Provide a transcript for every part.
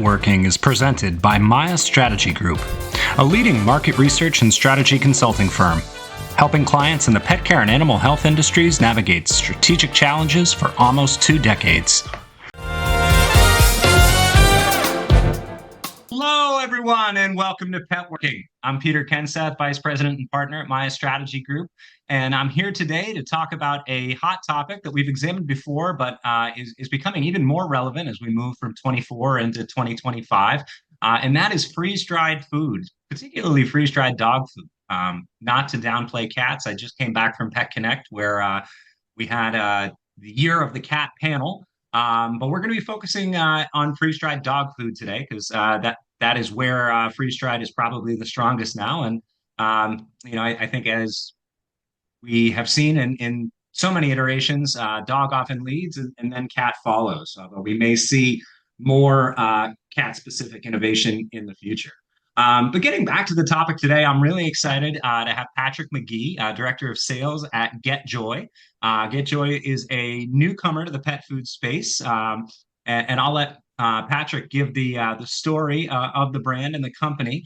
Working is presented by Maya Strategy Group, a leading market research and strategy consulting firm, helping clients in the pet care and animal health industries navigate strategic challenges for almost 2 decades. Hello, everyone, and welcome to Pet Working. I'm Peter Kenseth, Vice President and Partner at Maya Strategy Group, and I'm here today to talk about a hot topic that we've examined before, but is becoming even more relevant as we move from 24 into 2025, and that is freeze-dried food, particularly freeze-dried dog food. Not to downplay cats, I just came back from Pet Connect where we had the Year of the Cat panel. But we're going to be focusing on freeze-dried dog food today because that is where freeze-dried is probably the strongest now. And I think as we have seen in so many iterations, dog often leads and then cat follows. Although we may see more cat-specific innovation in the future. But getting back to the topic today, I'm really excited to have Patrick McGee, Director of Sales at GetJoy. GetJoy is a newcomer to the pet food space, and I'll let Patrick give the story of the brand and the company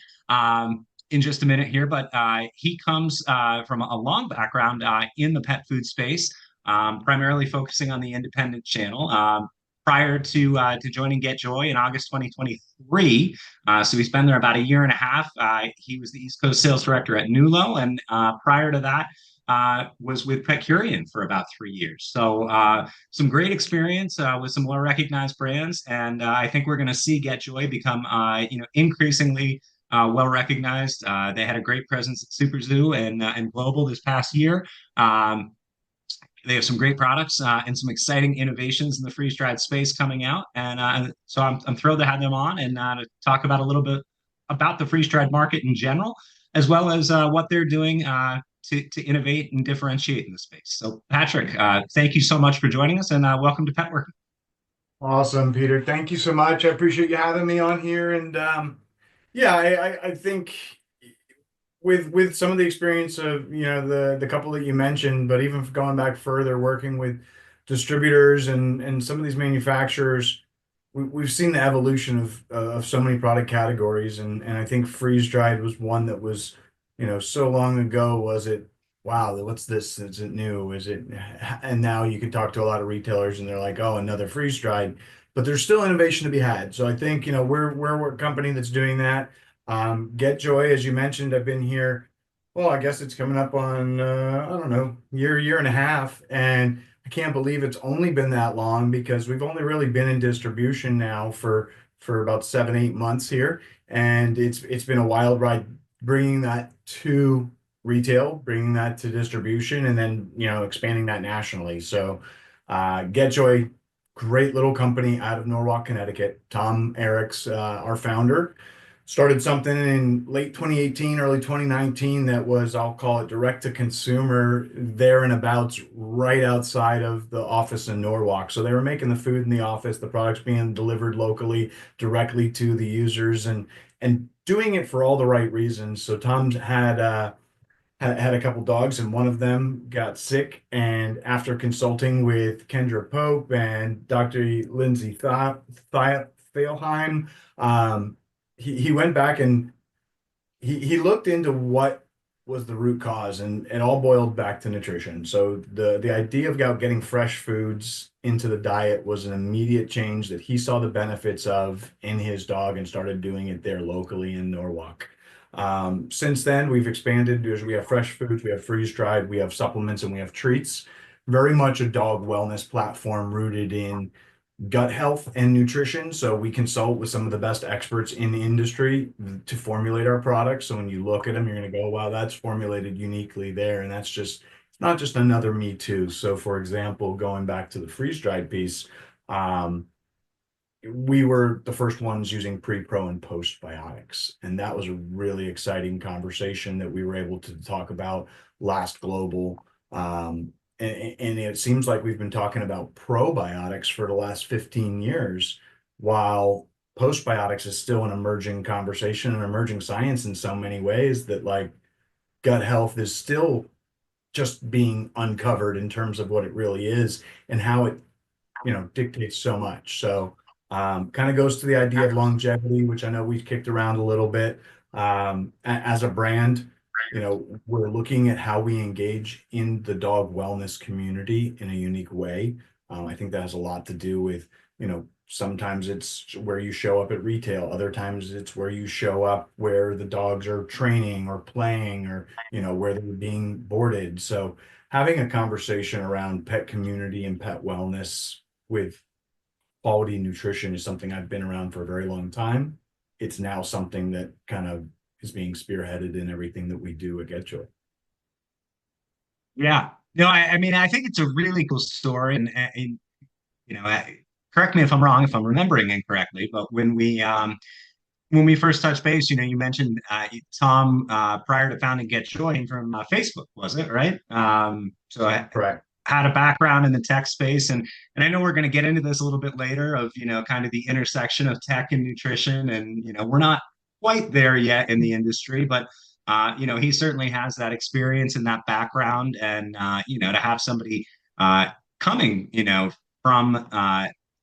in just a minute here. But he comes from a long background in the pet food space, primarily focusing on the independent channel. Prior to joining GetJoy in August 2023. So he's been there about a year and a half. He was the East Coast Sales Director at Nulo, and prior to that was with Petcurian for about 3 years. So some great experience with some well-recognized brands, and I think we're going to see GetJoy become increasingly well-recognized. They had a great presence at Super Zoo and Global this past year. They have some great products and some exciting innovations in the freeze-dried space coming out. And so I'm thrilled to have them on and to talk about a little bit about the freeze-dried market in general, as well as what they're doing to innovate and differentiate in the space. So Patrick, thank you so much for joining us and welcome to Pet Working. Awesome, Peter. Thank you so much. I appreciate you having me on here. And I think with some of the experience of the couple that you mentioned, but even going back further, working with distributors and some of these manufacturers, we've seen the evolution of so many product categories, and I think freeze dried was one that was so long ago. Was it, wow, what's this? Is it new? Is it? And now you can talk to a lot of retailers and they're like, oh, another freeze dried, but there's still innovation to be had. So I think we're a company that's doing that. GetJoy, as you mentioned, I've been here, well, I guess it's coming up on I don't know, year and a half, and I can't believe it's only been that long because we've only really been in distribution now for about 7-8 months here, and it's been a wild ride bringing that to retail, bringing that to distribution, and then expanding that nationally. So GetJoy, great little company out of Norwalk, Connecticut. Tom Eriks, our founder, started something in late 2018, early 2019 that was, I'll call it direct to consumer, there and abouts right outside of the office in Norwalk. So they were making the food in the office, the products being delivered locally directly to the users, and doing it for all the right reasons. So Tom had a couple dogs, and one of them got sick. And after consulting with Kendra Pope and Dr. Lindsay Thalheim, he went back and he looked into what was the root cause, and it all boiled back to nutrition. So the idea of getting fresh foods into the diet was an immediate change that he saw the benefits of in his dog and started doing it there locally in Norwalk. Since then, we've expanded. We have fresh foods, we have freeze-dried, we have supplements, and we have treats. Very much a dog wellness platform rooted in gut health and nutrition. So we consult with some of the best experts in the industry to formulate our products. So when you look at them, you're going to go, wow, that's formulated uniquely there. And it's not just another me too. So for example, going back to the freeze-dried piece, we were the first ones using pre, pro, and postbiotics. And that was a really exciting conversation that we were able to talk about last Global. And it seems like we've been talking about probiotics for the last 15 years, while postbiotics is still an emerging conversation, an emerging science in so many ways, that like gut health is still just being uncovered in terms of what it really is and how it dictates so much. So Kind of goes to the idea of longevity, which I know we've kicked around a little bit. As a brand, we're looking at how we engage in the dog wellness community in a unique way. I think that has a lot to do with, sometimes it's where you show up at retail, other times it's where you show up where the dogs are training or playing or, where they're being boarded. So having a conversation around pet community and pet wellness with quality nutrition is something I've been around for a very long time. It's now something that kind of is being spearheaded in everything that we do at GetJoy. Yeah. No, I mean, I think it's a really cool story, and you know, correct me if I'm wrong, if I'm remembering incorrectly, but when we first touched base, you mentioned Tom prior to founding Get Joy from Facebook, was it right? So I Correct. had a background in the tech space, and I know we're going to get into this a little bit later of kind of the intersection of tech and nutrition, and we're not quite there yet in the industry, but he certainly has that experience and that background, and to have somebody coming, from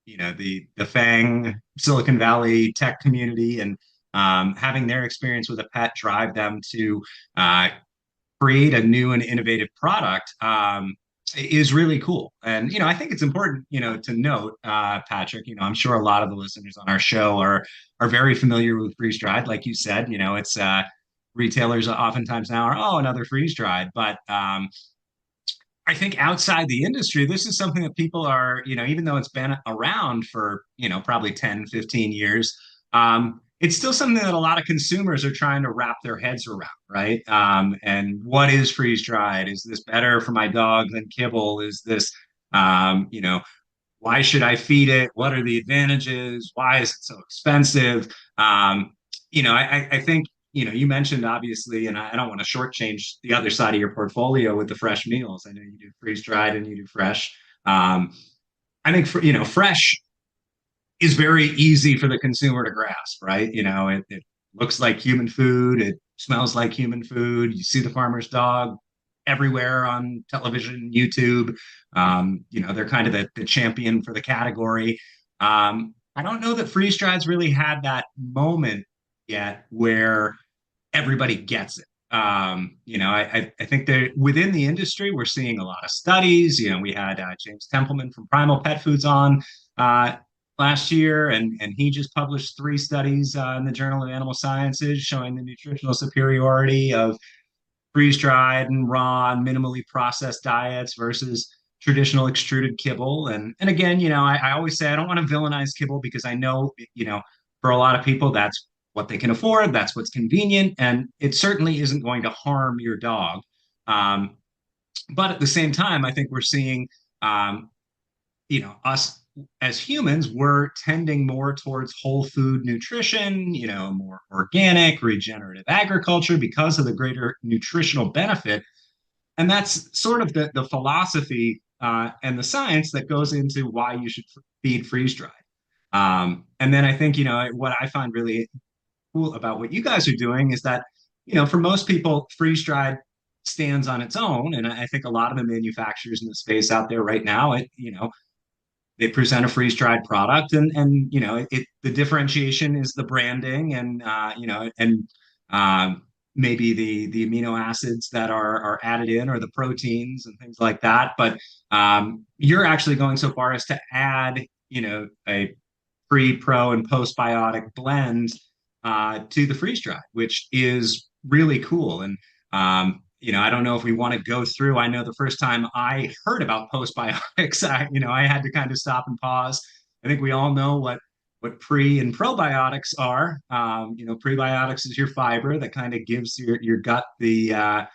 the FANG Silicon Valley tech community and having their experience with a pet drive them to uh, create a new and innovative product is really cool. And I think it's important, to note, Patrick. I'm sure a lot of the listeners on our show are very familiar with freeze dried, like you said. It's retailers oftentimes now are another freeze dried, but I think outside the industry, this is something that people are, even though it's been around for, probably 10, 15 years, it's still something that a lot of consumers are trying to wrap their heads around, right? And what is freeze dried? Is this better for my dog than kibble? Is this, why should I feed it? What are the advantages? Why is it so expensive? I think you mentioned obviously, and I don't want to shortchange the other side of your portfolio with the fresh meals. I know you do freeze dried and you do fresh. Um, I think fresh is very easy for the consumer to grasp, right? It looks like human food, it smells like human food. You see the farmer's dog everywhere on television, YouTube. They're kind of the champion for the category. I don't know that freeze dried's really had that moment yet where everybody gets it. I think that within the industry, we're seeing a lot of studies. We had James Templeman from Primal Pet Foods on uh, last year, and he just published 3 studies in the Journal of Animal Sciences showing the nutritional superiority of freeze-dried and raw and minimally processed diets versus traditional extruded kibble. And again, I always say I don't want to villainize kibble because I know, for a lot of people, that's what they can afford, that's what's convenient, and it certainly isn't going to harm your dog. Um, but at the same time, I think we're seeing, um, us as humans, we're tending more towards whole food nutrition, more organic, regenerative agriculture because of the greater nutritional benefit. And that's sort of the philosophy and the science that goes into why you should feed freeze dried. And then I think, what I find really cool about what you guys are doing is that, for most people, freeze dried stands on its own. And I think a lot of the manufacturers in the space out there right now, they present a freeze dried product, and the differentiation is the branding and maybe the amino acids that are added in or the proteins and things like that. But you're actually going so far as to add a pre, pro, and postbiotic blend to the freeze dry, which is really cool. And I don't know if we want to go through. I know the first time I heard about postbiotics, I had to kind of stop and pause. I think we all know what pre and probiotics are. Prebiotics is your fiber that kind of gives your gut the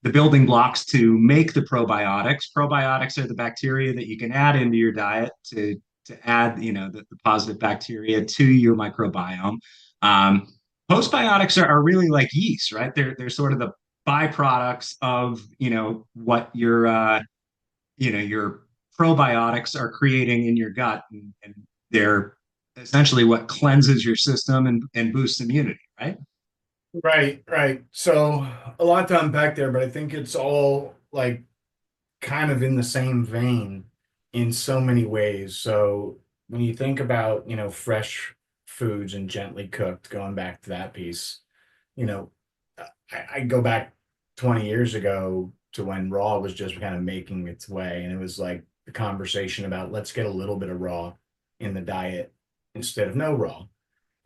building blocks to make the probiotics. Probiotics are the bacteria that you can add into your diet to add the positive bacteria to your microbiome. Um, Postbiotics are really like yeast, right? They're sort of the byproducts of what your probiotics are creating in your gut, and they're essentially what cleanses your system and boosts immunity, right? Right, right. So a lot to unpack there, but I think it's all like kind of in the same vein in so many ways. So when you think about, fresh foods and gently cooked, going back to that piece, you know, I go back 20 years ago to when raw was just kind of making its way. And it was like the conversation about let's get a little bit of raw in the diet instead of no raw.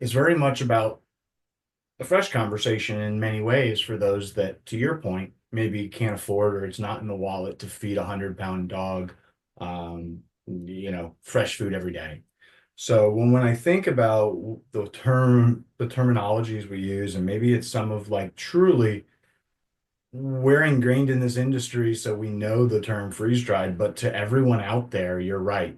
It's very much about a fresh conversation in many ways for those that, to your point, maybe can't afford or it's not in the wallet to feed a 100-pound dog, fresh food every day. So when I think about the terminologies we use, and maybe it's some of like truly we're ingrained in this industry, so we know the term freeze dried, but to everyone out there, you're right,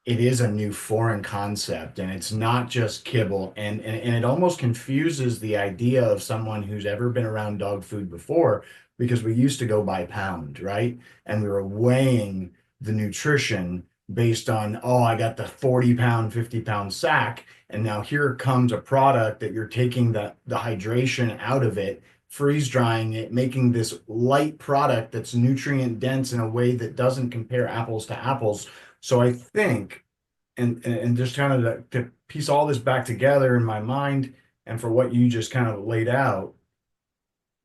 it is a new foreign concept and it's not just kibble and it almost confuses the idea of someone who's ever been around dog food before because we used to go by pound, right? And we were weighing the nutrition based on, oh, I got the 40-pound, 50-pound sack, and now here comes a product that you're taking the hydration out of it, freeze drying it, making this light product that's nutrient dense in a way that doesn't compare apples to apples. So I think, and just kind of to piece all this back together in my mind, and for what you just kind of laid out,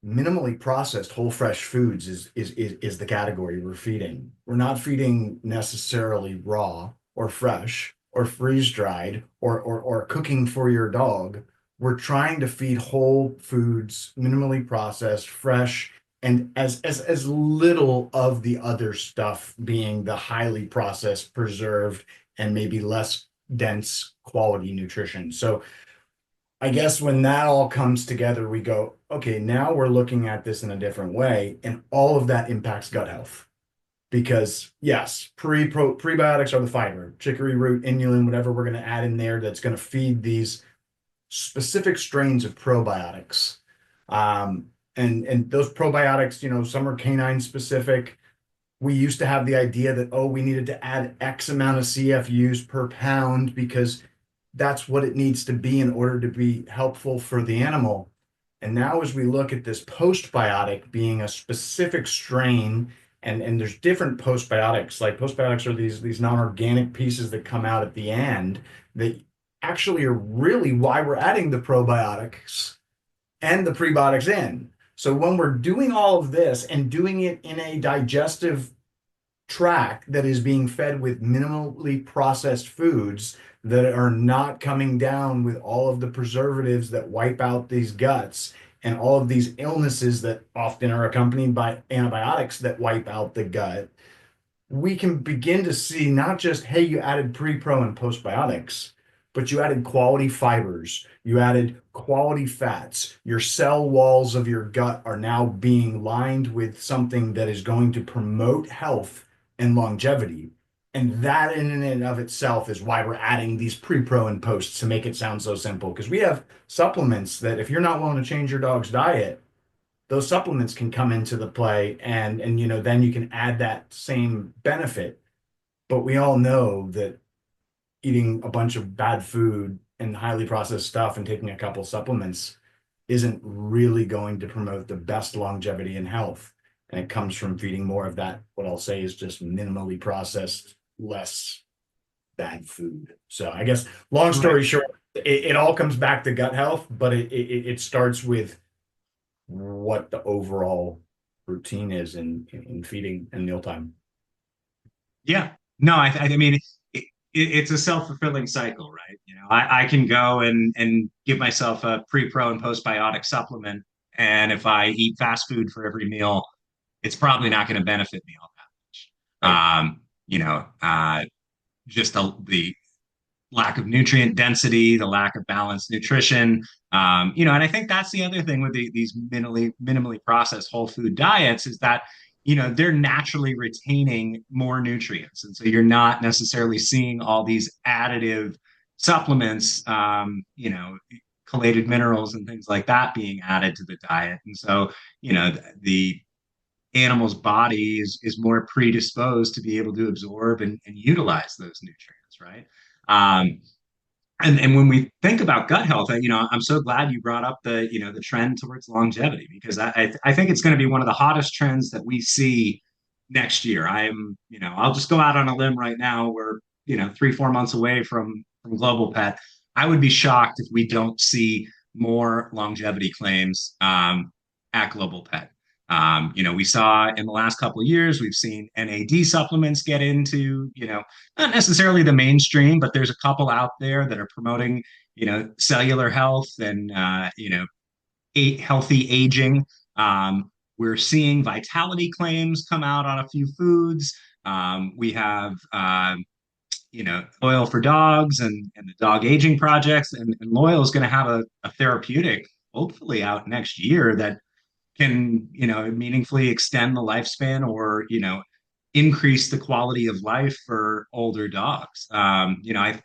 minimally processed whole fresh foods is the category we're feeding. We're not feeding necessarily raw or fresh or freeze dried or cooking for your dog. We're trying to feed whole foods, minimally processed, fresh, and as little of the other stuff being the highly processed, preserved, and maybe less dense quality nutrition. So I guess when that all comes together, we go, okay, now we're looking at this in a different way, and all of that impacts gut health. Because yes, prebiotics are the fiber, chicory root, inulin, whatever we're going to add in there that's going to feed these specific strains of probiotics. And those probiotics, some are canine specific. We used to have the idea that, oh, we needed to add X amount of CFUs per pound because that's what it needs to be in order to be helpful for the animal. And now, as we look at this postbiotic being a specific strain, and there's different postbiotics, like postbiotics are these non-organic pieces that come out at the end that actually are really why we're adding the probiotics and the prebiotics in. So when we're doing all of this and doing it in a digestive tract that is being fed with minimally processed foods that are not coming down with all of the preservatives that wipe out these guts and all of these illnesses that often are accompanied by antibiotics that wipe out the gut, we can begin to see not just, hey, you added pre, pro, and postbiotics, but you added quality fibers, you added quality fats. Your cell walls of your gut are now being lined with something that is going to promote health and longevity. And that in and of itself is why we're adding these pre, pro, and posts to make it sound so simple. Because we have supplements that if you're not willing to change your dog's diet, those supplements can come into the play and then you can add that same benefit. But we all know that eating a bunch of bad food and highly processed stuff and taking a couple supplements isn't really going to promote the best longevity and health. And it comes from feeding more of that, what I'll say is just minimally processed, less bad food. So I guess long Right. story short, it all comes back to gut health, but it starts with what the overall routine is in feeding and mealtime. Yeah. No, I mean, it's a self-fulfilling cycle, right? I can go and give myself a pre, pro, and postbiotic supplement, and if I eat fast food for every meal, it's probably not going to benefit me all that Right. much. Just the lack of nutrient density, the lack of balanced nutrition. And I think that's the other thing with these minimally processed whole food diets is that they're naturally retaining more nutrients, and so you're not necessarily seeing all these additive supplements, chelated minerals and things like that being added to the diet, and so the animal's body is more predisposed to be able to absorb and utilize those nutrients, right? Um, and when we think about gut health, I'm so glad you brought up the trend towards longevity because I think it's going to be one of the hottest trends that we see next year. I'll just go out on a limb right now where 3, 4 months away from global pet. I would be shocked if we don't see more longevity claims at global pet. We saw in the last couple of years, we've seen NAD supplements get into, not necessarily the mainstream, but there's a couple out there that are promoting, cellular health and, healthy aging. We're seeing vitality claims come out on a few foods. We have, Loyal for dogs and the dog aging projects, and Loyal is going to have a therapeutic, hopefully out next year that can, meaningfully extend the lifespan or, increase the quality of life for older dogs. When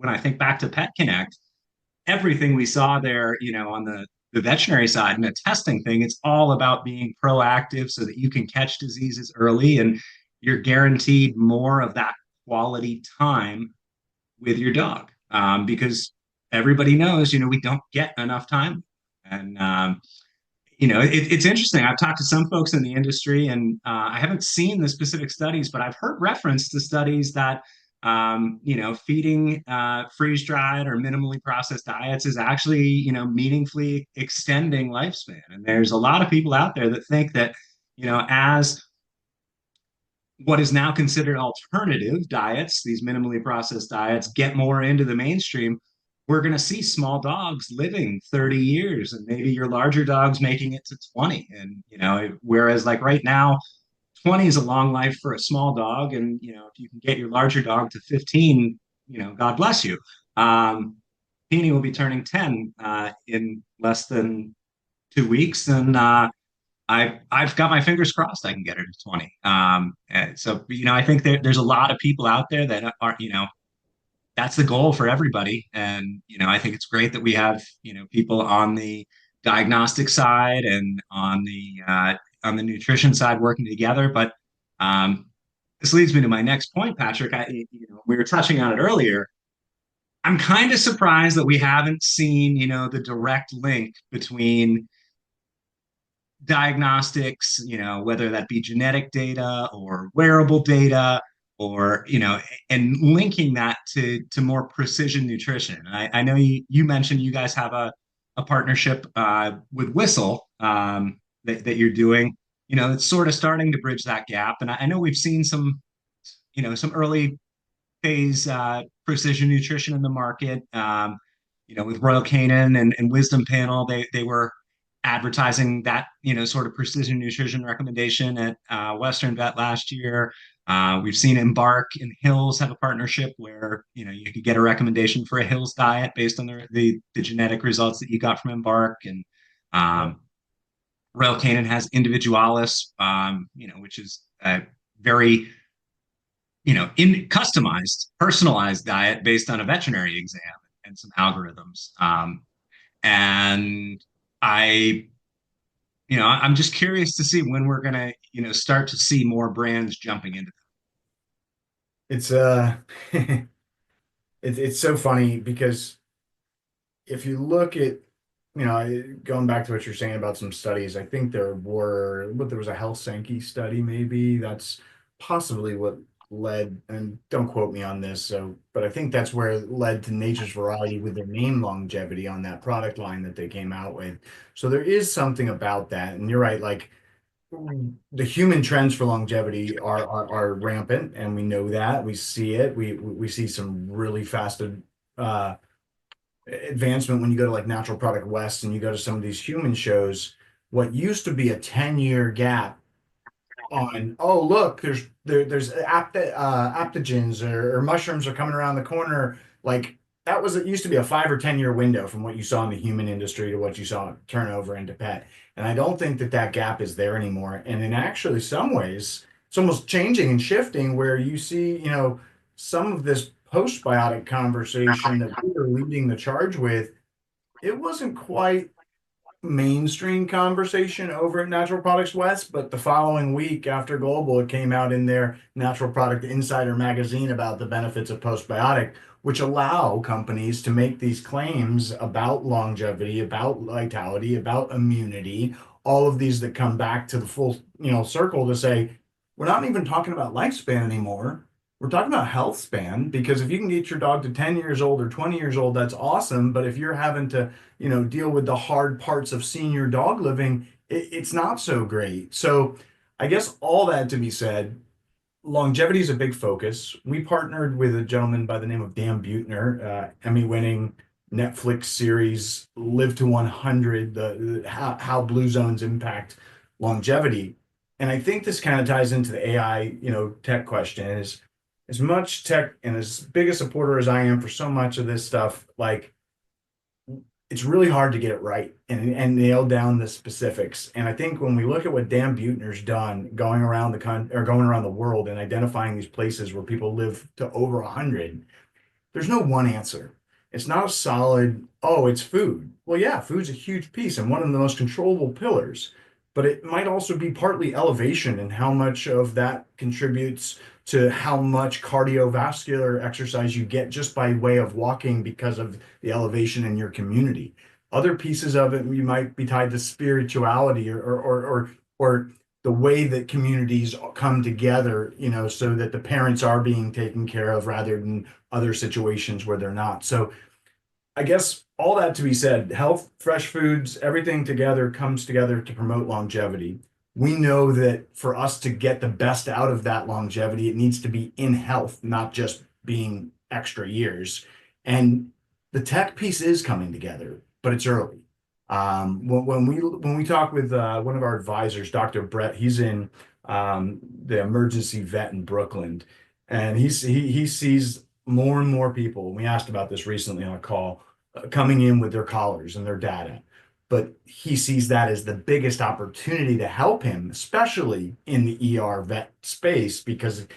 I think back to Pet Connect, everything we saw there, on the veterinary side and the testing thing, it's all about being proactive so that you can catch diseases early and you're guaranteed more of that quality time with your dog. Because everybody knows, we don't get enough time. And it's interesting. I've talked to some folks in the industry, and I haven't seen the specific studies, but I've heard reference to studies that feeding freeze-dried or minimally processed diets is actually, meaningfully extending lifespan. And there's a lot of people out there that think that, as what is now considered alternative diets, these minimally processed diets, get more into the mainstream, we're going to see small dogs living 30 years and maybe your larger dogs making it to 20. And, whereas like right now, 20 is a long life for a small dog. And, if you can get your larger dog to 15, God bless you. Peony will be turning 10 in less than 2 weeks. And I've got my fingers crossed I can get her to 20. So, I think there's a lot of people out there that are, that's the goal for everybody. And, I think it's great that we have, people on the diagnostic side and on the nutrition side working together. But this leads me to my next point, Patrick. We were touching on it earlier. I'm kind of surprised that we haven't seen, the direct link between diagnostics, whether that be genetic data or wearable data or, and linking that to more precision nutrition. I know you mentioned you guys have a partnership with Whistle that you're doing. It's sort of starting to bridge that gap. And I know we've seen some early phase precision nutrition in the market. With Royal Canin and Wisdom Panel, they were advertising that sort of precision nutrition recommendation at Western Vet last year. We've seen Embark and Hills have a partnership where you could get a recommendation for a Hills diet based on the genetic results that you got from Embark. And Royal Canin has Individualis, which is a very in customized, personalized diet based on a veterinary exam and some algorithms. And I'm just curious to see when we're gonna, start to see more brands jumping into It's it's so funny because if you look at, going back to what you're saying about some studies, I think there was a Helsinki study, maybe that's possibly what led, and don't quote me on this, but I think that's where it led to Nature's Variety with their name longevity on that product line that they came out with. So there is something about that, and you're right, like the human trends for longevity are rampant, and we know that. We see it. We see some really fast advancement when you go to like Natural Product West and you go to some of these human shows. What used to be a 10-year gap on, oh look, there's aptogens or mushrooms are coming around the corner, like that was, it used to be a 5 or 10 year window from what you saw in the human industry to what you saw turn over into pet. And I don't think that gap is there anymore. And in actually some ways, it's almost changing and shifting where you see, some of this postbiotic conversation that we were leading the charge with, it wasn't quite mainstream conversation over at Natural Products West, but the following week after Global, it came out in their Natural Product Insider magazine about the benefits of postbiotic, which allow companies to make these claims about longevity, about vitality, about immunity, all of these that come back to the full, circle to say, we're not even talking about lifespan anymore. we're talking about health span, because if you can get your dog to 10 years old or 20 years old, that's awesome. But if you're having to, deal with the hard parts of senior dog living, it's not so great. So I guess all that to be said, longevity is a big focus. We partnered with a gentleman by the name of Dan Buettner, Emmy-winning Netflix series Live to 100, how blue zones impact longevity. And I think this kind of ties into the AI, tech question is, as much tech and as big a supporter as I am for so much of this stuff, like it's really hard to get it right and nail down the specifics. And I think when we look at what Dan Buettner's done, going around going around the world and identifying these places where people live to over 100, there's no one answer. It's not a solid, oh, it's food. Well, yeah, food's a huge piece and one of the most controllable pillars, but it might also be partly elevation and how much of that contributes to how much cardiovascular exercise you get just by way of walking because of the elevation in your community. Other pieces of it you might be tied to spirituality or the way that communities come together, so that the parents are being taken care of rather than other situations where they're not. So I guess all that to be said, health, fresh foods, everything together comes together to promote longevity. We know that for us to get the best out of that longevity, it needs to be in health, not just being extra years. And the tech piece is coming together, but it's early. When we talk with one of our advisors, Dr. Brett, he's in the emergency vet in Brooklyn, and he sees more and more people. We asked about this recently on a call, coming in with their collars and their data. But he sees that as the biggest opportunity to help him, especially in the ER vet space, because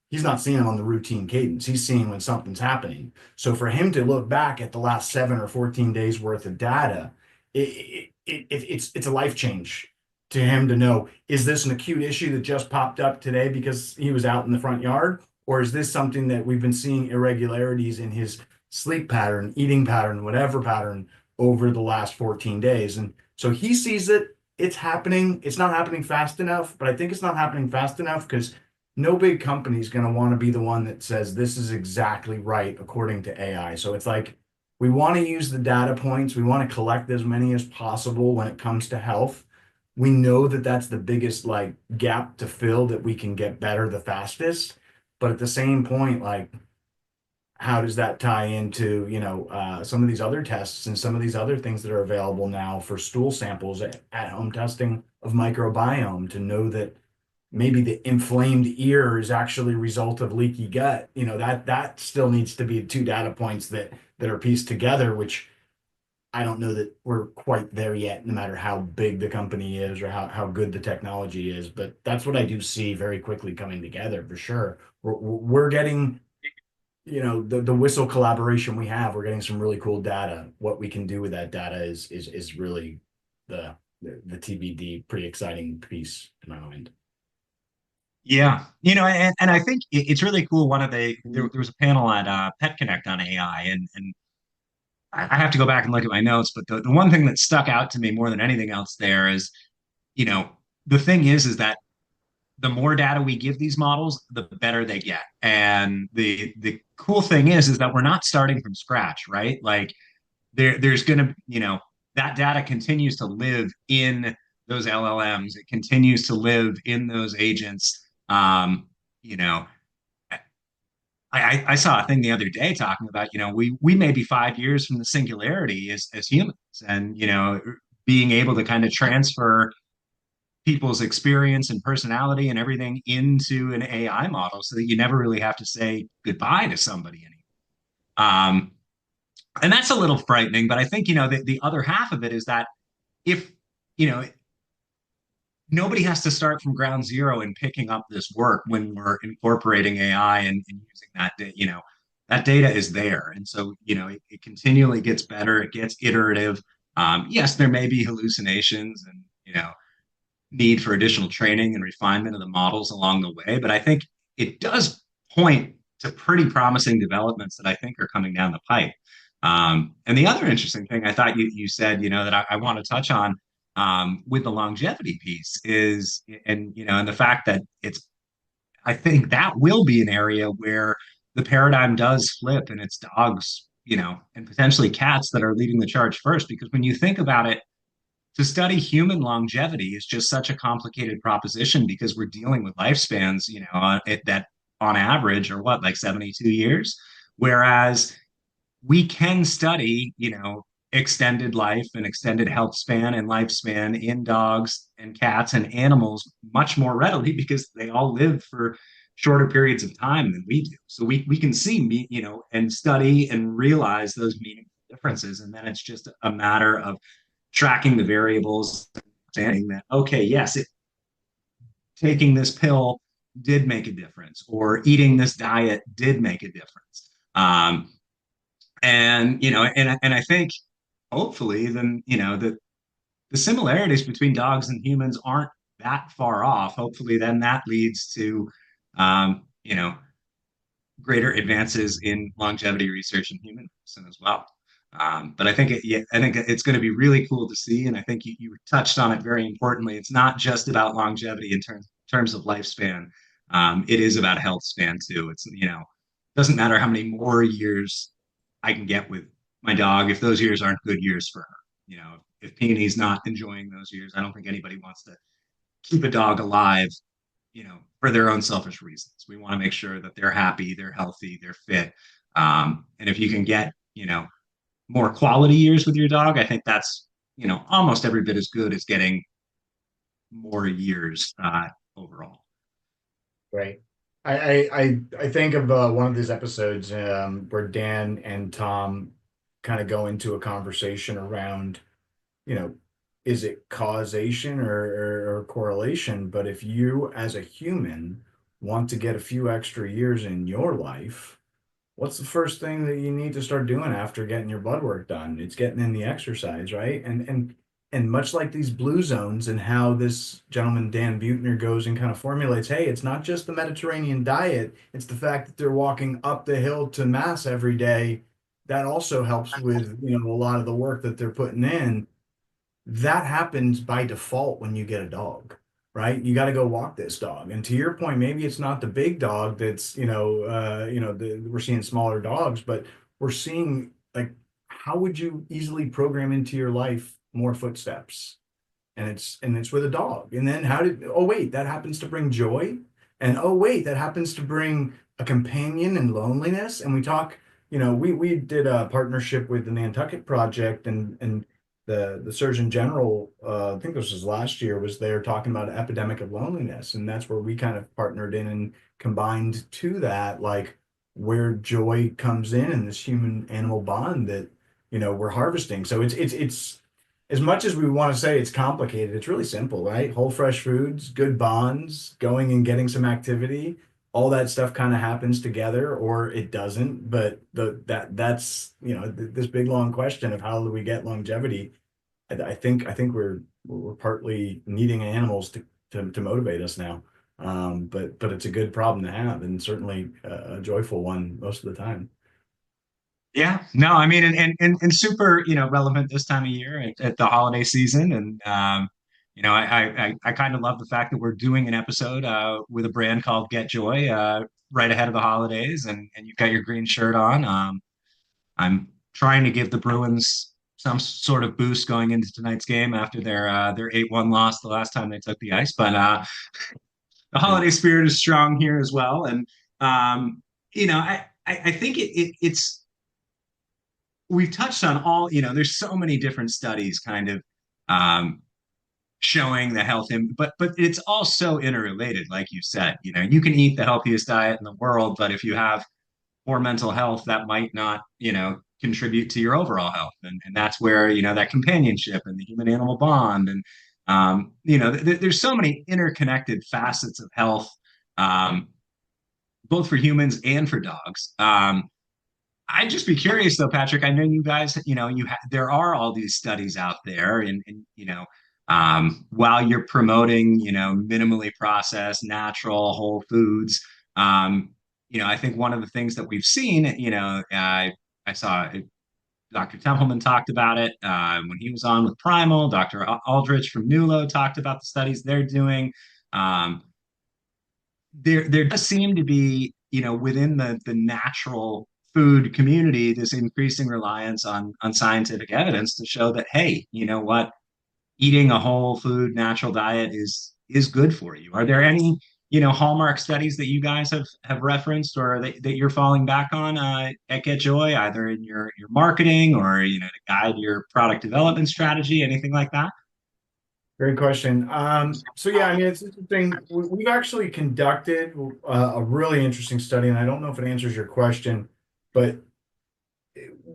he's not seeing them on the routine cadence. He's seeing when something's happening. So for him to look back at the last 7 or 14 days worth of data, it's a life change to him to know, is this an acute issue that just popped up today because he was out in the front yard? Or is this something that we've been seeing irregularities in his sleep pattern, eating pattern, whatever pattern over the last 14 days? And so he sees it, it's happening. It's not happening fast enough, but I think it's not happening fast enough because no big company is going to want to be the one that says this is exactly right according to AI. So it's like we want to use the data points, we want to collect as many as possible when it comes to health. We know that that's the biggest like gap to fill, that we can get better the fastest. But at the same point, like, how does that tie into, some of these other tests and some of these other things that are available now for stool samples at home testing of microbiome to know that maybe the inflamed ear is actually a result of leaky gut. That still needs to be two data points that are pieced together, which I don't know that we're quite there yet, no matter how big the company is or how good the technology is. But that's what I do see very quickly coming together for sure. We're getting, the whistle collaboration we have, we're getting some really cool data. What we can do with that data is really the TBD, pretty exciting piece in my mind. Yeah, and I think it's really cool. There was a panel at Pet Connect on AI, and I have to go back and look at my notes, but the one thing that stuck out to me more than anything else there is, you know, the thing is that the more data we give these models, the better they get. And the cool thing is that we're not starting from scratch, right? Like there's gonna, that data continues to live in those LLMs. It continues to live in those agents. You know, I saw a thing the other day talking about, we may be 5 years from the singularity as humans, and being able to kind of transfer people's experience and personality and everything into an AI model so that you never really have to say goodbye to somebody anymore. And that's a little frightening, but I think, the other half of it is that if, you know, nobody has to start from ground zero in picking up this work when we're incorporating AI and using that, that data is there. And so, it continually gets better, it gets iterative. Yes, there may be hallucinations and, need for additional training and refinement of the models along the way. But I think it does point to pretty promising developments that I think are coming down the pipe. And the other interesting thing I thought you said, that I want to touch on with the longevity piece is, and the fact that it's I think that will be an area where the paradigm does flip, and it's dogs, and potentially cats that are leading the charge first. Because when you think about it, to study human longevity is just such a complicated proposition because we're dealing with lifespans, that on average are what, like 72 years? Whereas we can study, extended life and extended health span and lifespan in dogs and cats and animals much more readily because they all live for shorter periods of time than we do. So we can see, and study and realize those meaningful differences. And then it's just a matter of tracking the variables, saying that, okay, yes, taking this pill did make a difference, or eating this diet did make a difference. And I think hopefully then the similarities between dogs and humans aren't that far off. Hopefully then that leads to um, you know greater advances in longevity research in human medicine as well. But I think it's going to be really cool to see, and I think you touched on it very importantly. It's not just about longevity in terms of lifespan. It is about health span too. It's doesn't matter how many more years I can get with my dog if those years aren't good years for her. If Peony's not enjoying those years, I don't think anybody wants to keep a dog alive, for their own selfish reasons. We want to make sure that they're happy, they're healthy, they're fit. And if you can get, more quality years with your dog, I think that's, almost every bit as good as getting more years overall. Right. I think of one of these episodes where Dan and Tom kind of go into a conversation around, you know, is it causation or correlation? But if you as a human want to get a few extra years in your life, what's the first thing that you need to start doing after getting your blood work done? It's getting in the exercise, right? And much like these blue zones and how this gentleman Dan Buettner goes and kind of formulates, hey, it's not just the Mediterranean diet, it's the fact that they're walking up the hill to mass every day. That also helps with, a lot of the work that they're putting in. That happens by default when you get a dog, right? You got to go walk this dog. And to your point, maybe it's not the big dog that's, we're seeing smaller dogs, but we're seeing, like, how would you easily program into your life more footsteps? And it's with a dog. And then oh wait, that happens to bring joy. And oh wait, that happens to bring a companion and loneliness. And we talk, we did a partnership with the Nantucket Project, and the Surgeon General, I think this was last year, was there talking about an epidemic of loneliness. And that's where we kind of partnered in and combined to that, like where joy comes in this human animal bond that, we're harvesting. So it's as much as we want to say it's complicated, it's really simple, right? Whole fresh foods, good bonds, going and getting some activity, all that stuff kind of happens together, or it doesn't. But that's this big long question of how do we get longevity. I think we're partly needing animals to motivate us now. But it's a good problem to have, and certainly a joyful one most of the time. Yeah, no, I mean, and super, relevant this time of year at the holiday season. And, I kind of love the fact that we're doing an episode with a brand called Get Joy right ahead of the holidays, and you've got your green shirt on. I'm trying to give the Bruins some sort of boost going into tonight's game after their 8-1 loss the last time they took the ice. But the Yeah. holiday spirit is strong here as well. And, I think it's we've touched on all, there's so many different studies kind of um, showing the health, but it's all so interrelated, like you said. You can eat the healthiest diet in the world, but if you have poor mental health, that might not, contribute to your overall health. And that's where, that companionship and the human animal bond. And, there's so many interconnected facets of health, um, both for humans and for dogs. I'd just be curious though, Patrick. I know you guys, there are all these studies out there, and while you're promoting, minimally processed, natural, whole foods, I think one of the things that we've seen, I saw Dr. Templeman talked about it when he was on with Primal. Dr. Aldrich from Nulo talked about the studies they're doing. Um, there does seem to be, within the natural food community, this increasing reliance on scientific evidence to show that, hey, you know what, eating a whole food natural diet is good for you. Are there any, hallmark studies that you guys have referenced or that you're falling back on at GetJoy, either in your marketing or to guide your product development strategy, anything like that? Great question. So yeah, I mean, it's interesting. We've actually conducted a really interesting study, and I don't know if it answers your question, but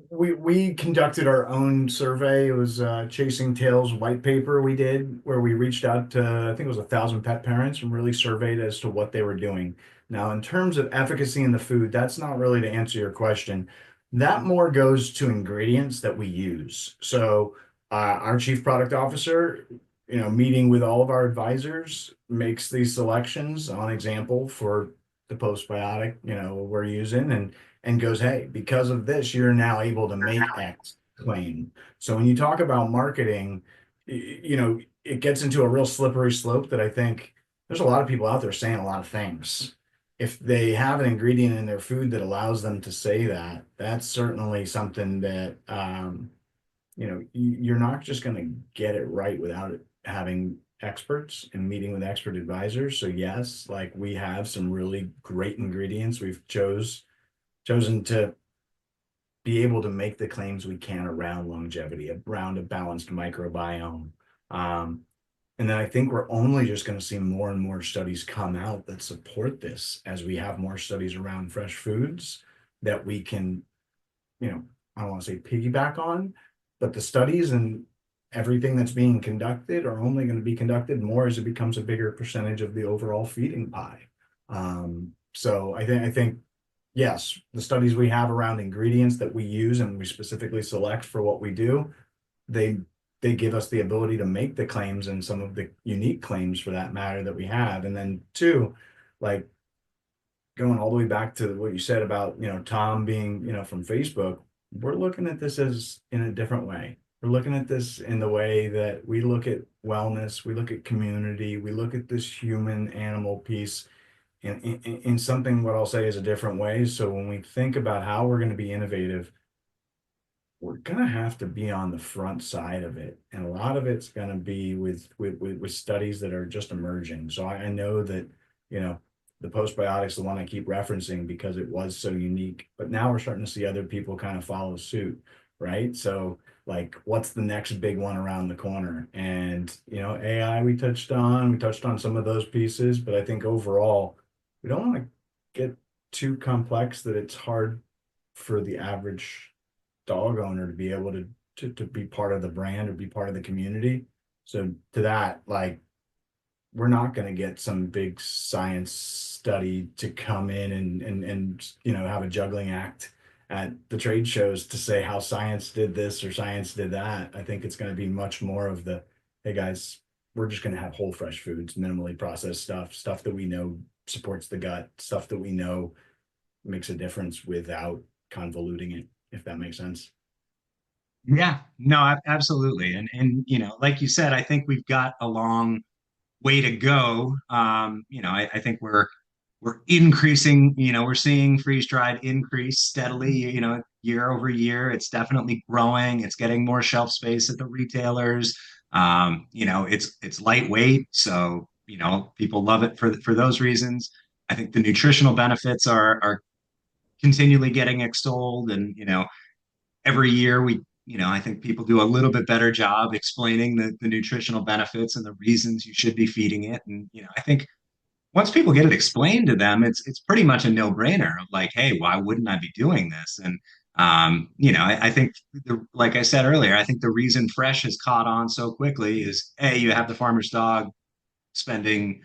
we conducted our own survey. It was Chasing Tails white paper we did, where we reached out to, I think it was 1,000 pet parents and really surveyed as to what they were doing. Now, in terms of efficacy in the food, that's not really to answer your question. That more goes to ingredients that we use. So our chief product officer, meeting with all of our advisors, makes these selections on example for the postbiotic, we're using, and goes, hey, because of this, you're now able to make X claim. So when you talk about marketing, it gets into a real slippery slope that I think there's a lot of people out there saying a lot of things. If they have an ingredient in their food that allows them to say that, that's certainly something that you're not just going to get it right without it having experts and meeting with expert advisors. So yes, like we have some really great ingredients we've chosen to be able to make the claims we can around longevity, around a balanced microbiome. Um, and then I think we're only just going to see more and more studies come out that support this as we have more studies around fresh foods that we can, I don't want to say piggyback on, but the studies and everything that's being conducted are only going to be conducted more as it becomes a bigger percentage of the overall feeding pie. So I think yes, the studies we have around ingredients that we use and we specifically select for what we do, they they give us the ability to make the claims and some of the unique claims for that matter that we have. And then two, like going all the way back to what you said about, Tom being, from Facebook, we're looking at this as in a different way. We're looking at this in the way that we look at wellness, we look at community, we look at this human animal piece in something what I'll say is a different way. So when we think about how we're going to be innovative, we're gonna have to be on the front side of it, and a lot of it's gonna be with studies that are just emerging. So I know that you know the postbiotics, the one I keep referencing because it was so unique, but now we're starting to see other people kind of follow suit, right? So like, what's the next big one around the corner? And AI we touched on some of those pieces, but I think overall we don't want to get too complex that it's hard for the average dog owner to be able to be part of the brand or be part of the community. So to that, like we're not going to get some big science study to come in and have a juggling act at the trade shows to say how science did this or science did that. I think it's going to be much more of the, hey guys, we're just going to have whole fresh foods, minimally processed stuff that we know supports the gut, stuff that we know makes a difference without convoluting it, if that makes sense. Yeah, no, absolutely. And like you said, I think we've got a long way to go. I think we're increasing, we're seeing freeze dried increase steadily, year over year. It's definitely growing. It's getting more shelf space at the retailers. It's lightweight, so people love it for those reasons. I think the nutritional benefits are continually getting extolled, and every year I think people do a little bit better job explaining the nutritional benefits and the reasons you should be feeding it. And I think once people get it explained to them, it's pretty much a no-brainer of like, hey, why wouldn't I be doing this? And I think like I said earlier, I think the reason fresh has caught on so quickly is, A, you have the farmer's dog spending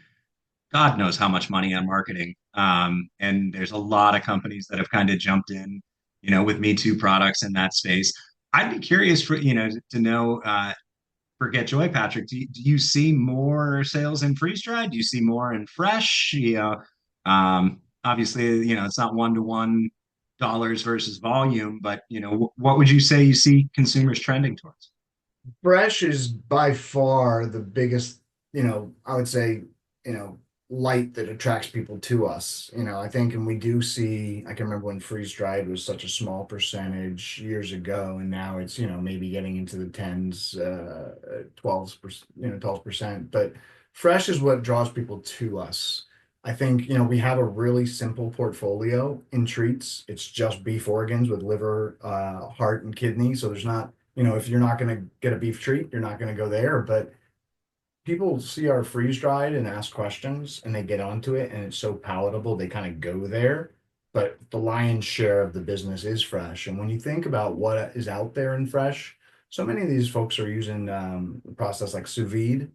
God knows how much money on marketing. And there's a lot of companies that have kind of jumped in, with Me Too products in that space. I'd be curious to know, for Get Joy, Patrick, do you see more sales in freeze dried? Do you see more in fresh? Obviously, it's not one-to-one dollars versus volume, but what would you say you see consumers trending towards? Fresh is by far the biggest, I would say, light that attracts people to us. I think, and we do see, I can remember when freeze dried was such a small percentage years ago, and now it's, maybe getting into the tens, 12%, 12%. But fresh is what draws people to us. I think, we have a really simple portfolio in treats. It's just beef organs with liver, heart, and kidney. So there's not, if you're not going to get a beef treat, you're not going to go there. But people see our freeze dried and ask questions and they get onto it and it's so palatable they kind of go there. But the lion's share of the business is fresh. And when you think about what is out there in fresh, so many of these folks are using a process like sous vide.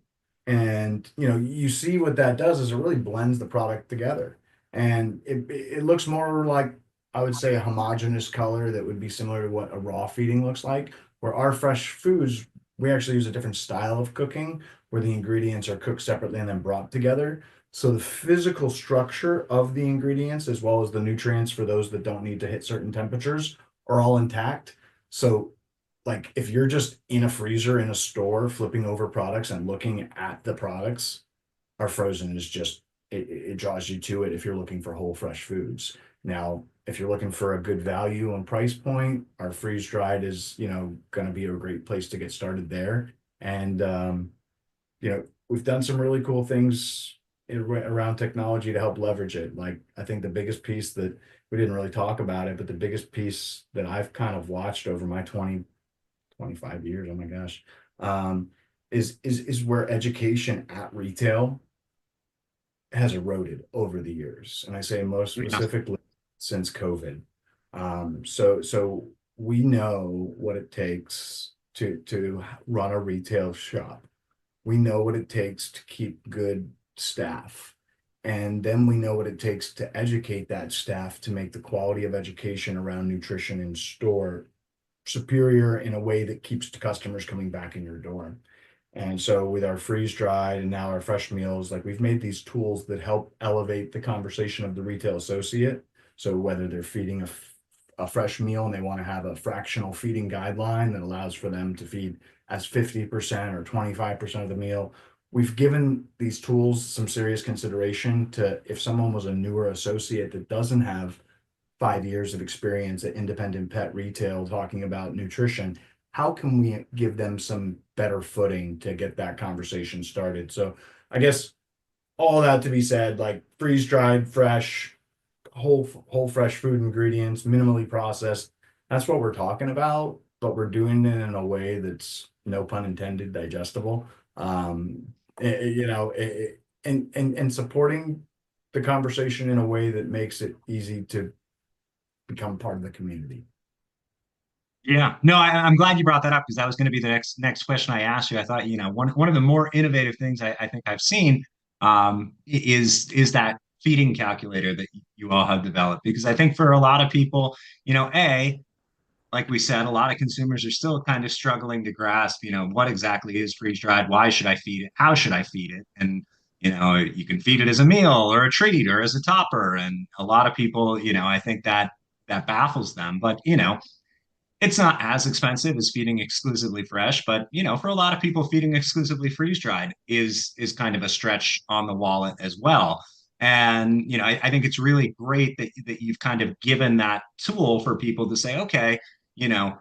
And you see what that does is it really blends the product together. And it looks more like, I would say, a homogeneous color that would be similar to what a raw feeding looks like. Where our fresh foods, we actually use a different style of cooking where the ingredients are cooked separately and then brought together. So the physical structure of the ingredients, as well as the nutrients for those that don't need to hit certain temperatures, are all intact. So, like, if you're just in a freezer in a store flipping over products and looking at the products, our frozen is just, it draws you to it if you're looking for whole fresh foods. Now, if you're looking for a good value and price point, our freeze dried is, going to be a great place to get started there. And we've done some really cool things around technology to help leverage it. Like, I think the biggest piece that we didn't really talk about it, but the biggest piece that I've kind of watched over my 25 years, oh my gosh, is where education at retail has eroded over the years. And I say most Yeah. specifically since COVID. So we know what it takes to run a retail shop. We know what it takes to keep good staff. And then we know what it takes to educate that staff to make the quality of education around nutrition in store superior in a way that keeps the customers coming back in your door. And so with our freeze dried and now our fresh meals, like, we've made these tools that help elevate the conversation of the retail associate. So whether they're feeding a fresh meal and they want to have a fractional feeding guideline that allows for them to feed as 50% or 25% of the meal, we've given these tools some serious consideration to, if someone was a newer associate that doesn't have 5 years of experience at independent pet retail talking about nutrition, how can we give them some better footing to get that conversation started? So I guess all that to be said, like, freeze dried, fresh, whole fresh food ingredients, minimally processed. That's what we're talking about, but we're doing it in a way that's, no pun intended, digestible. And supporting the conversation in a way that makes it easy to become part of the community. Yeah, no, I'm glad you brought that up because that was going to be the next question I asked you. I thought, one of the more innovative things I think I've seen is that feeding calculator that you all have developed. Because I think for a lot of people, like we said, a lot of consumers are still kind of struggling to grasp, what exactly is freeze dried? Why should I feed it? How should I feed it? And you can feed it as a meal or a treat or as a topper. And a lot of people, I think that baffles them. But it's not as expensive as feeding exclusively fresh, but for a lot of people, feeding exclusively freeze dried is kind of a stretch on the wallet as well. And I think it's really great that you've kind of given that tool for people to say, okay, you know,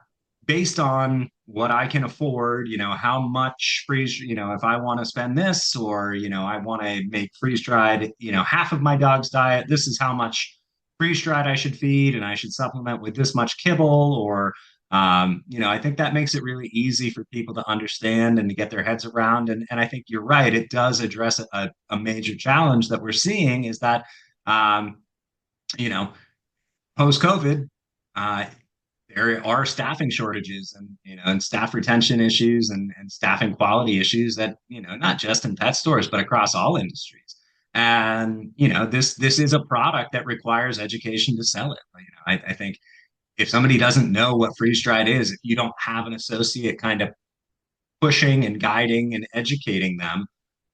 based on what I can afford, how much freeze, if I want to spend this, or I want to make freeze dried, half of my dog's diet, this is how much freeze dried I should feed, and I should supplement with this much kibble, or I think that makes it really easy for people to understand and to get their heads around. And I think you're right. It does address a major challenge that we're seeing is that, um, you know, post COVID, uh, there are staffing shortages and, and staff retention issues and staffing quality issues that, not just in pet stores, but across all industries. And, this is a product that requires education to sell it. I think if somebody doesn't know what freeze dried is, if you don't have an associate kind of pushing and guiding and educating them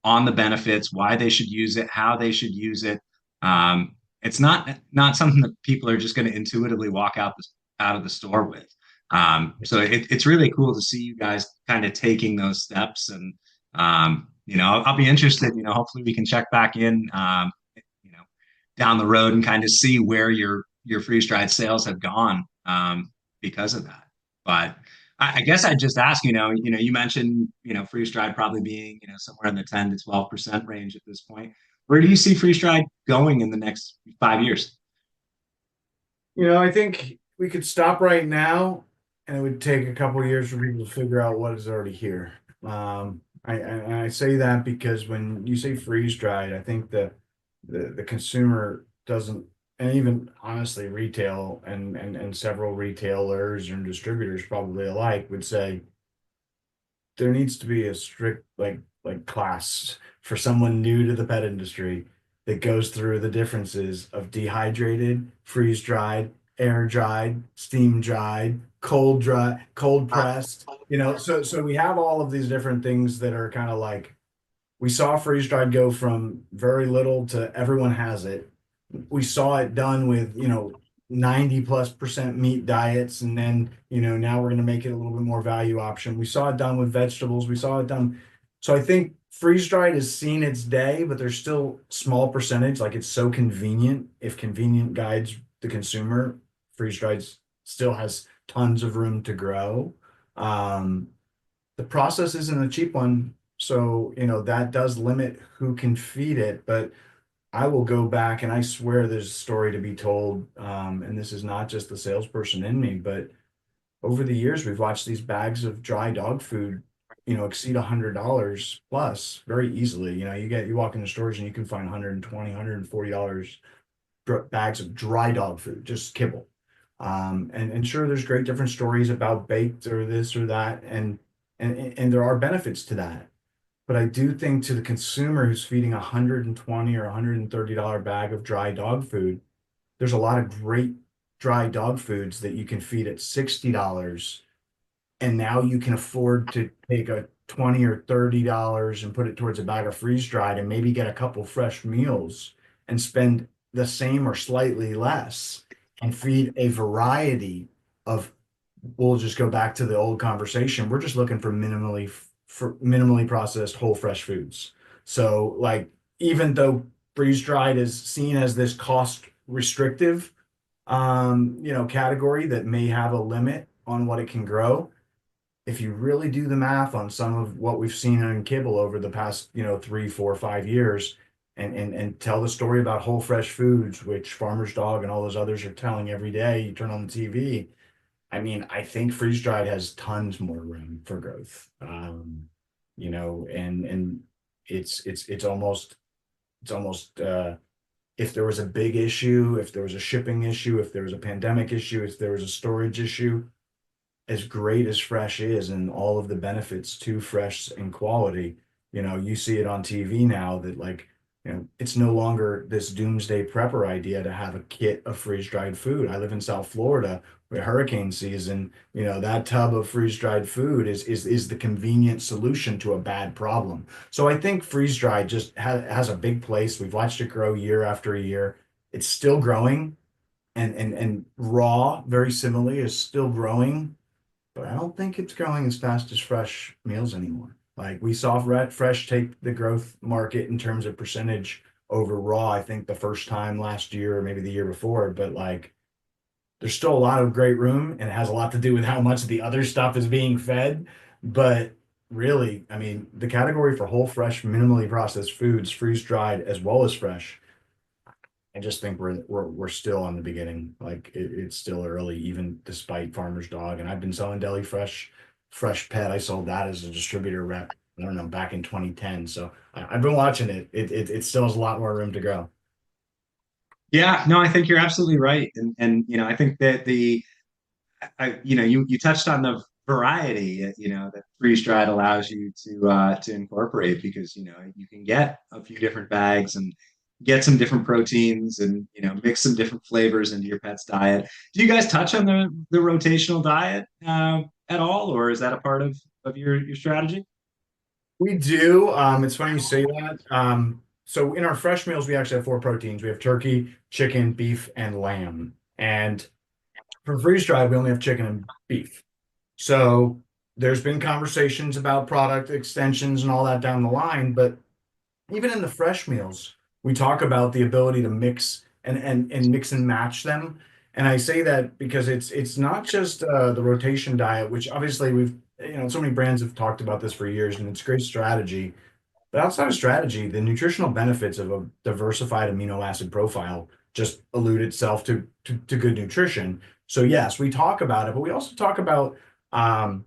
on the benefits, why they should use it, how they should use it, it's not something that people are just going to intuitively walk out of the store with. So it's really cool to see you guys kind of taking those steps and I'll be interested. Hopefully we can check back in, you know, down the road and kind of see where your freeze dried sales have gone because of that. But I guess I'd just ask, you mentioned, freeze dried probably being, somewhere in the 10 to 12% range at this point. Where do you see freeze dried going in the next 5 years? I think we could stop right now, and it would take a couple of years for people to figure out what is already here. I say that because when you say freeze dried, I think the consumer doesn't, and even honestly, retail and several retailers and distributors probably alike would say there needs to be a strict like class for someone new to the pet industry that goes through the differences of dehydrated, freeze dried, air dried, steam dried, cold dry, cold pressed. So we have all of these different things that are kind of like we saw freeze dried go from very little to everyone has it. We saw it done with, 90+% meat diets. And then, now we're going to make it a little bit more value option. We saw it done with vegetables. We saw it done. So I think freeze dried has seen its day, but there's still small percentage. Like it's so convenient. If convenient guides the consumer, freeze dried still has tons of room to grow. Um, the process isn't a cheap one. So, that does limit who can feed it. But I will go back and I swear there's a story to be told. And this is not just the salesperson in me, but over the years, we've watched these bags of dry dog food, exceed $100 plus very easily. You walk into stores and you can find 120, $140 bags of dry dog food, just kibble. And sure, there's great different stories about baked or this or that, and there are benefits to that. But I do think to the consumer who's feeding a $120 or $130 bag of dry dog food, there's a lot of great dry dog foods that you can feed at $60, and now you can afford to take a 20 or $30 and put it towards a bag of freeze dried and maybe get a couple fresh meals and spend the same or slightly less and feed a variety of, we'll just go back to the old conversation. We're just looking for minimally processed whole fresh foods. So like even though freeze dried is seen as this cost restrictive category that may have a limit on what it can grow, if you really do the math on some of what we've seen on kibble over the past, 3, 4, 5 years, and tell the story about whole fresh foods, which Farmer's Dog and all those others are telling every day, you turn on the TV. I mean, I think freeze dried has tons more room for growth. And it's almost if there was a big issue, if there was a shipping issue, if there was a pandemic issue, if there was a storage issue, as great as fresh is and all of the benefits to fresh and quality, you see it on TV now that like, it's no longer this doomsday prepper idea to have a kit of freeze-dried food. I live in South Florida with hurricane season, that tub of freeze-dried food is the convenient solution to a bad problem. So I think freeze-dried just has a big place. We've watched it grow year after year. It's still growing and raw, very similarly, is still growing, but I don't think it's growing as fast as fresh meals anymore. Like we saw fresh take the growth market in terms of percentage over raw, I think the first time last year or maybe the year before, but like there's still a lot of great room and it has a lot to do with how much the other stuff is being fed. But really, I mean, the category for whole, fresh, minimally processed foods, freeze dried as well as fresh, I just think we're still on the beginning. Like it's still early, even despite Farmer's Dog. And I've been selling deli fresh pet. I sold that as a distributor rep, I don't know, back in 2010. So I've been watching it. It still has a lot more room to grow. Yeah, no, I think you're absolutely right. And I think that you touched on the variety, that freeze dried allows you to incorporate because, you can get a few different bags and get some different proteins and, mix some different flavors into your pet's diet. Do you guys touch on the rotational diet at all, or is that a part of your strategy? We do. It's funny you say that. So in our fresh meals, we actually have four proteins. We have turkey, chicken, beef, and lamb. And for freeze dried, we only have chicken and beef. So there's been conversations about product extensions and all that down the line, but even in the fresh meals, we talk about the ability to mix and mix and match them. And I say that because it's not just the rotation diet, which obviously so many brands have talked about this for years, and it's a great strategy. But outside of strategy, the nutritional benefits of a diversified amino acid profile just allude itself to good nutrition. So yes, we talk about it, but we also talk about um,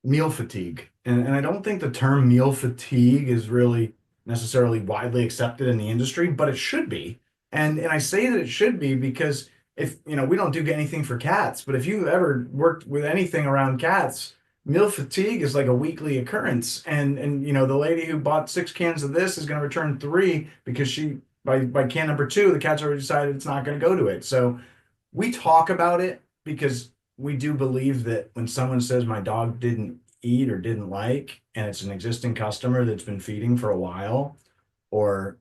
meal fatigue. And I don't think the term meal fatigue is really necessarily widely accepted in the industry, but it should be. And I say that it should be because if, we don't do anything for cats, but if you've ever worked with anything around cats, meal fatigue is like a weekly occurrence. And the lady who bought 6 cans of this is going to return three because by can number two, the cat's already decided it's not going to go to it. So we talk about it because we do believe that when someone says my dog didn't eat or didn't like, and it's an existing customer that's been feeding for a while, or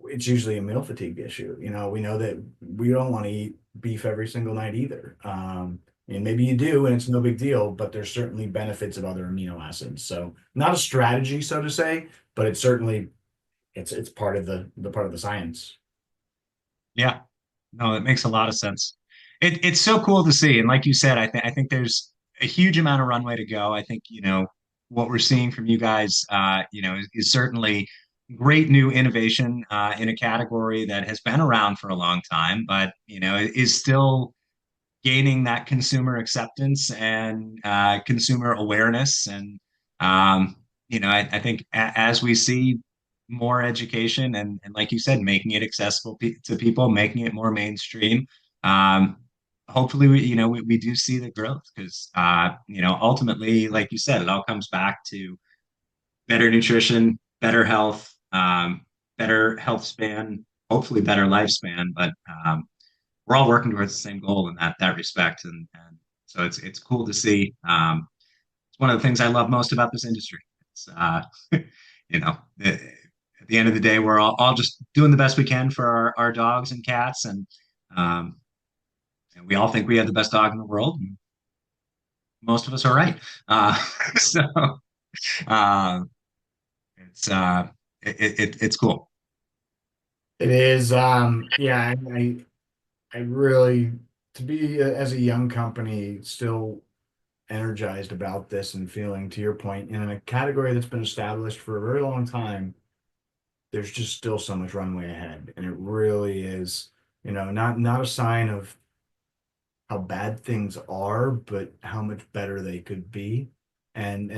it's usually a meal fatigue issue. We know that we don't want to eat beef every single night either. And maybe you do, and it's no big deal, but there's certainly benefits of other amino acids. So not a strategy, so to say, but it's certainly it's part of the part of the science. Yeah, no, it makes a lot of sense. It's so cool to see, and like you said, I think there's a huge amount of runway to go. I think what we're seeing from you guys, is certainly great new innovation in a category that has been around for a long time, but is still gaining that consumer acceptance and consumer awareness. And I think as we see more education and like you said, making it accessible to people, making it more mainstream. Um, Hopefully, we do see the growth because ultimately, like you said, it all comes back to better nutrition, better health, better health span, hopefully better lifespan. But we're all working towards the same goal in that respect, and so it's cool to see. It's one of the things I love most about this industry. It's you know, at the end of the day, we're all just doing the best we can for our dogs and cats, um, and we all think we have the best dog in the world. And most of us are right. So uh, it's it's cool. It is, yeah, I really, to be as a young company, still energized about this and feeling, to your point, in a category that's been established for a very long time, there's just still so much runway ahead. And it really is, not a sign of how bad things are, but how much better they could be. And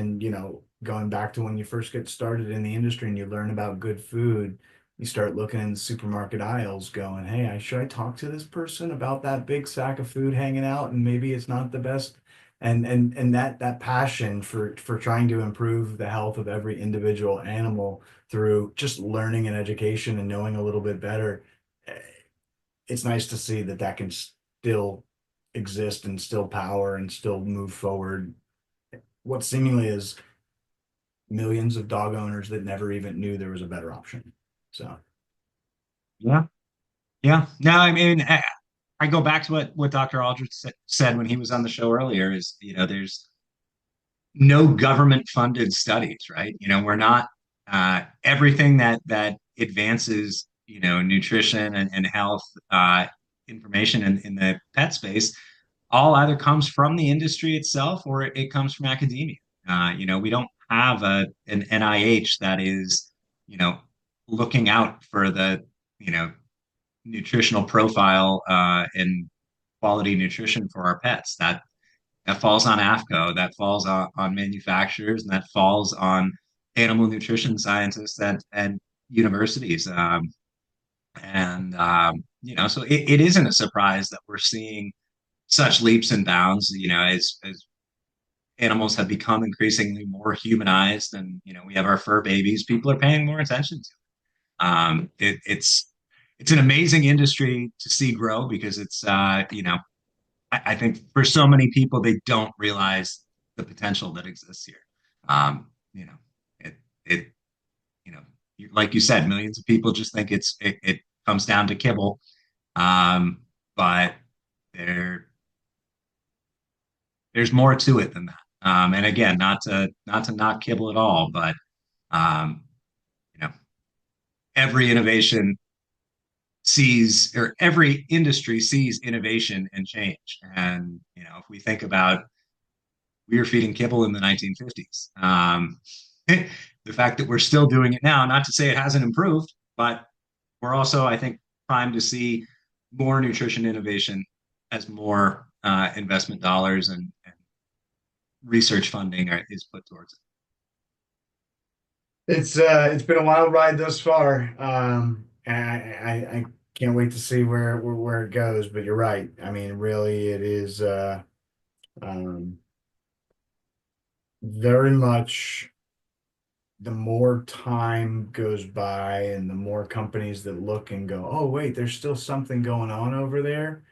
going back to when you first get started in the industry and you learn about good food, you start looking in the supermarket aisles going, hey, should I talk to this person about that big sack of food hanging out and maybe it's not the best. And that passion for trying to improve the health of every individual animal through just learning and education and knowing a little bit better, it's nice to see that that can still exist and still power and still move forward. What seemingly is millions of dog owners that never even knew there was a better option. So Yeah, yeah. No, I mean, I go back to what Dr. Aldrich said when he was on the show earlier. Is there's no government funded studies, right? We're not everything that advances nutrition and health information in the pet space all either comes from the industry itself or it comes from academia. We don't have an NIH that is looking out for the nutritional profile and quality nutrition for our pets. That falls on AFCO, that falls on manufacturers, and that falls on animal nutrition scientists and universities. So it isn't a surprise that we're seeing such leaps and bounds, as animals have become increasingly more humanized and, we have our fur babies, people are paying more attention to. It's an amazing industry to see grow because it's, I think for so many people, they don't realize the potential that exists here. Um, you know, it, it, you know, like you said, millions of people just think it comes down to kibble. But there, there's more to it than that. And again, not to knock kibble at all, but um, you know, every innovation sees or every industry sees innovation and change. And if we think about we were feeding kibble in the 1950s, the fact that we're still doing it now, not to say it hasn't improved, but we're also, I think, primed to see more nutrition innovation as more investment dollars and research funding is put towards it. It's been a wild ride thus far. And I can't wait to see where it goes. But you're right. I mean, really, it is um, very much the more time goes by and the more companies that look and go, oh, wait, there's still something going on over there.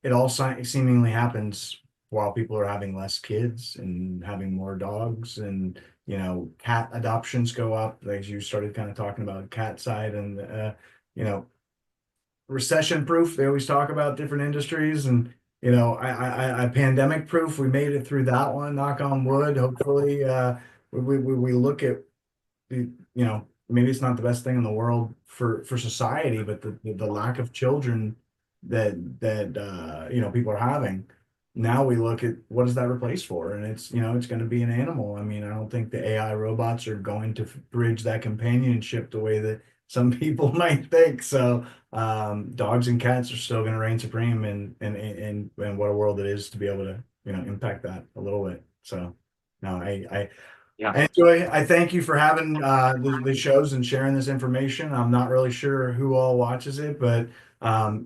It all seemingly happens while people are having less kids and having more dogs, and cat adoptions go up, like you started kind of talking about cat side, and you know recession proof. They always talk about different industries, and I pandemic proof. We made it through that one, knock on wood. Hopefully, we look at maybe it's not the best thing in the world for society, but the lack of children that people are having. Now we look at what does that replace for, and it's going to be an animal. I mean, I don't think the AI robots are going to bridge that companionship the way that some people might think. So dogs and cats are still going to reign supreme, and what a world it is to be able to impact that a little bit. So no, Yeah. I thank you for having the shows and sharing this information. I'm not really sure who all watches it, but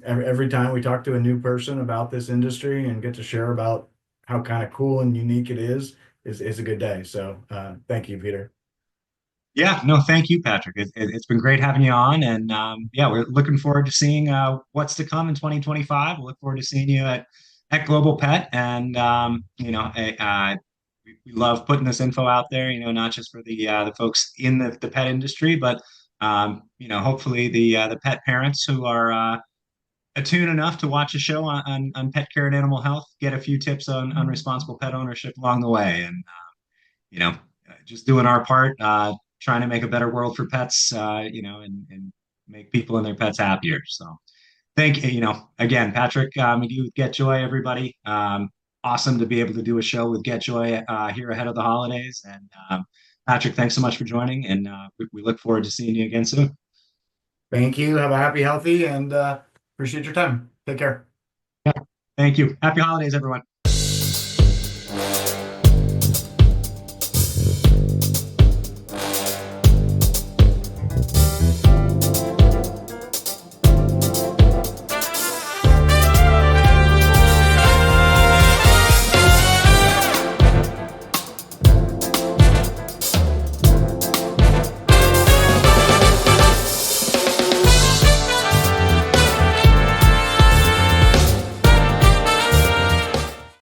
every time we talk to a new person about this industry and get to share about how kind of cool and unique it is a good day. So thank you, Peter. Yeah, no, thank you, Patrick. It's been great having you on, and yeah, we're looking forward to seeing what's to come in 2025. We'll look forward to seeing you at Global Pet, and we love putting this info out there. Not just for the folks in the pet industry, but hopefully the pet parents who are attuned enough to watch a show on pet care and animal health get a few tips on responsible pet ownership along the way, and you know, just doing our part, trying to make a better world for pets, and make people and their pets happier. So thank you, again, Patrick McGee with Get Joy, everybody. Awesome to be able to do a show with Get Joy here ahead of the holidays. And Patrick, thanks so much for joining, and we look forward to seeing you again soon. Thank you. Have a happy, healthy, and appreciate your time. Take care. Yeah, thank you. Happy holidays, everyone.